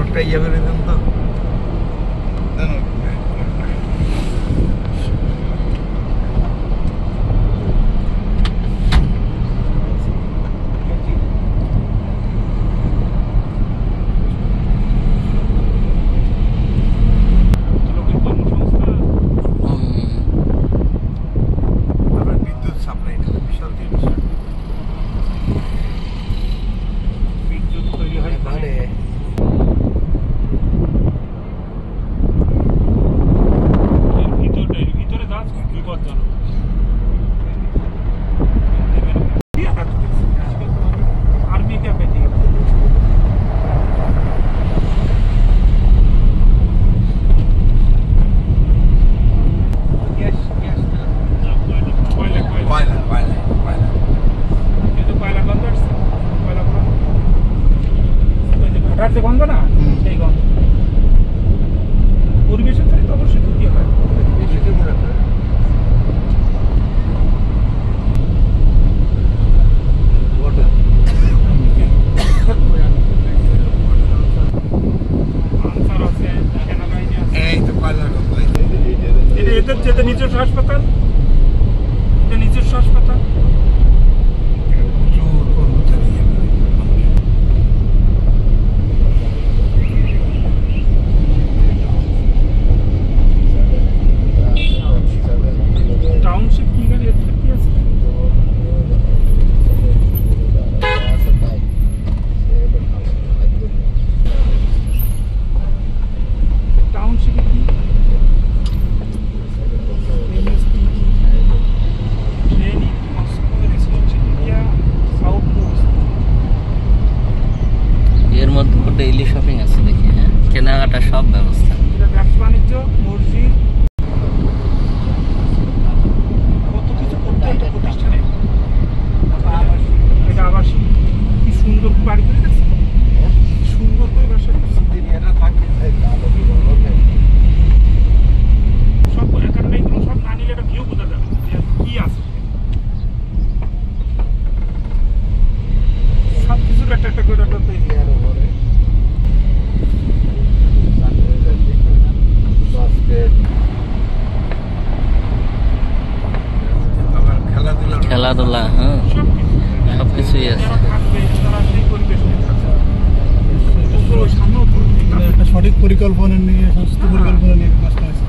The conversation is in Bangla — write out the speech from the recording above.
একটা ইয়ে করে দেন তো। বিদ্যুৎ সাপ্লাইটা বিশাল জিনিস। বিদ্যুৎ তৈরি হয় মানে ভিতরে গাছ বিপজ্জনক। আর্মি ক্যাম্পে দিয়ে যে গন্ধ না সেই গন্ধ পরিবেশের সাথে তো অবশ্যই ক্ষতি হয়। এদের যেটা নিজস্ব হাসপাতাল, এটা নিজস্ব হাসপাতাল। টাউনশিপ কি গাড়ি কি আছে? টাউনশিপে কি এর মধ্যে ডেইলি শপিং আছে দেখি। হ্যাঁ, কেনাকাটা সব ব্যবস্থা। ব্যবসা বাণিজ্য, মসজিদ, কত কিছু করতে একটা প্রতিষ্ঠানে। এটা আবাসিক, কি সুন্দর বাড়ি করে গেছে, সুন্দর করে বাসা সব এখানে এগুলো সব না নিলে একটা ভিউ বোঝা যাবে কি আছে। সব কিছুর একটা একটা করে তৈরি খেলাধুলা, হ্যাঁ সবকিছুই আছে। একটা সঠিক পরিকল্পনা নিয়ে, স্বাস্থ্য পরিকল্পনা নিয়ে কাজটা আছে।